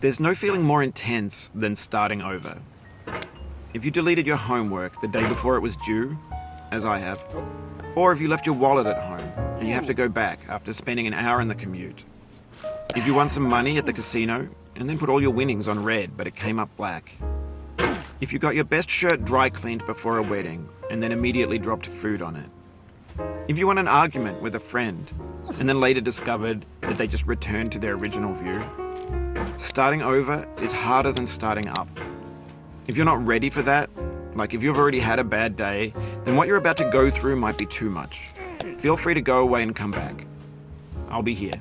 There's no feeling more intense than starting over. If you deleted your homework the day before it was due, as I have, or if you left your wallet at home and you have to go back after spending an hour in the commute. If you won some money at the casino and then put all your winnings on red but it came up black. If you got your best shirt dry cleaned before a wedding and then immediately dropped food on it. If you won an argument with a friend and then later discovered that they just returned to their original view. Starting over is harder than starting up. If you're not ready for that, like if you've already had a bad day, then what you're about to go through might be too much. Feel free to go away and come back. I'll be here.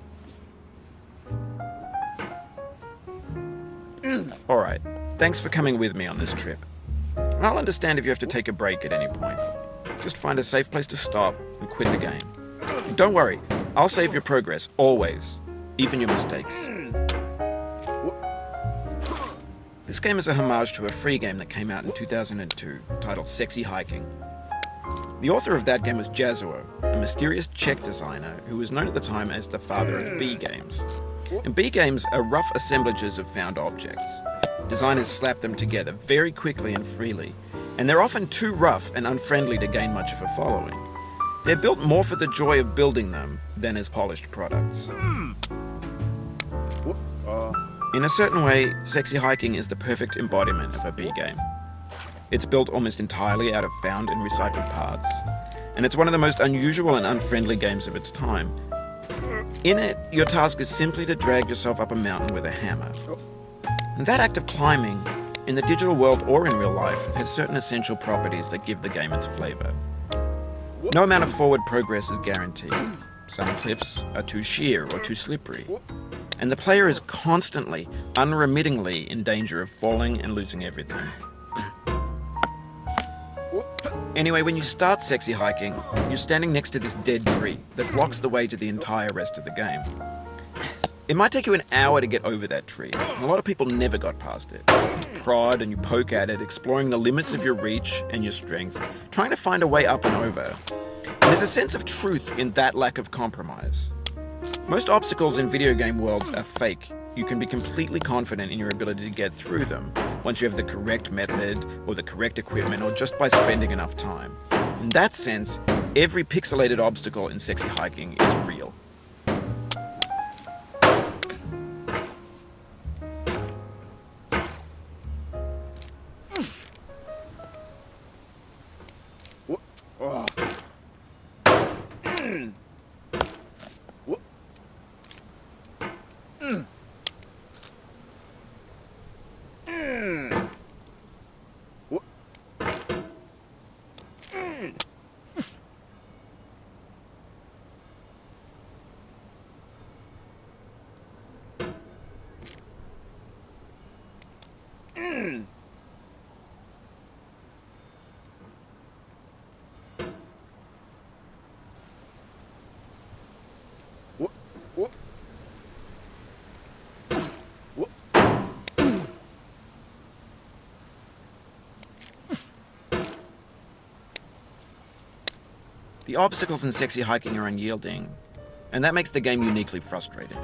Alright, thanks for coming with me on this trip. I'll understand if you have to take a break at any point. Just find a safe place to stop and quit the game. And don't worry, I'll save your progress, always. Even your mistakes. This game is a homage to a free game that came out in 2002, titled Sexy Hiking. The author of that game was Jazzuo, a mysterious Czech designer who was known at the time as the father of B games. And B games are rough assemblages of found objects. Designers slap them together very quickly and freely, and they're often too rough and unfriendly to gain much of a following. They're built more for the joy of building them than as polished products. In a certain way, Sexy Hiking is the perfect embodiment of a B game. It's built almost entirely out of found and recycled parts, and it's one of the most unusual and unfriendly games of its time. In it, your task is simply to drag yourself up a mountain with a hammer. And that act of climbing, in the digital world or in real life, has certain essential properties that give the game its flavor. No amount of forward progress is guaranteed. Some cliffs are too sheer or too slippery. And the player is constantly, unremittingly in danger of falling and losing everything. Anyway, when you start Sexy Hiking, you're standing next to this dead tree that blocks the way to the entire rest of the game. It might take you an hour to get over that tree, and a lot of people never got past it. You prod and you poke at it, exploring the limits of your reach and your strength, trying to find a way up and over. And there's a sense of truth in that lack of compromise. Most obstacles in video game worlds are fake. You can be completely confident in your ability to get through them once you have the correct method or the correct equipment or just by spending enough time. In that sense, every pixelated obstacle in Sexy Hiking is real. The obstacles in sexy hiking are unyielding, and that makes the game uniquely frustrating.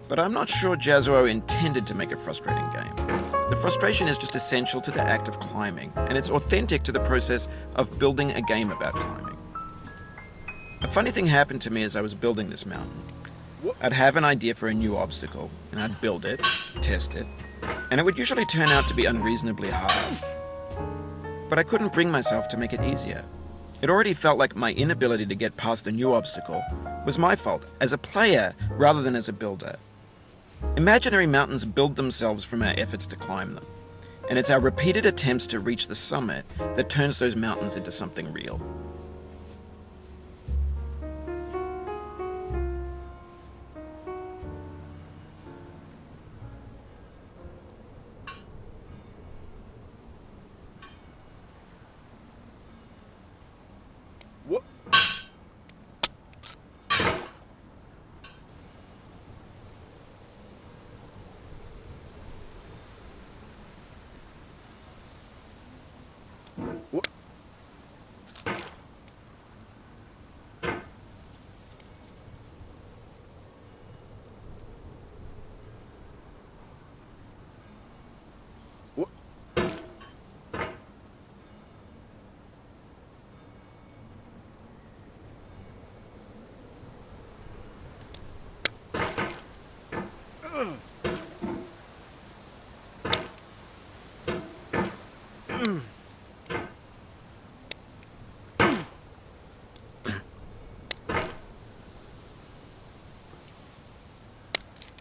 But I'm not sure Jazzuo intended to make a frustrating game. The frustration is just essential to the act of climbing, and it's authentic to the process of building a game about climbing. A funny thing happened to me as I was building this mountain. I'd have an idea for a new obstacle, and I'd build it, test it, and it would usually turn out to be unreasonably hard. But I couldn't bring myself to make it easier. It already felt like my inability to get past a new obstacle was my fault as a player rather than as a builder. Imaginary mountains build themselves from our efforts to climb them, and it's our repeated attempts to reach the summit that turns those mountains into something real. What? What? What?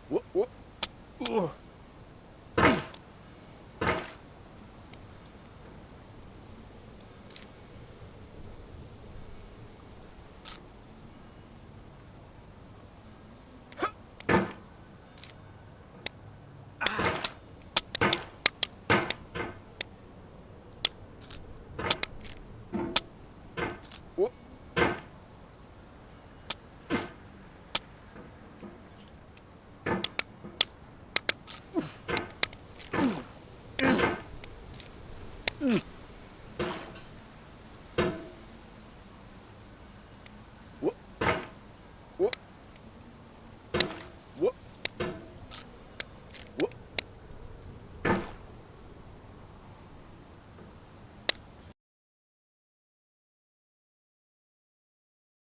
What? What? Ugh.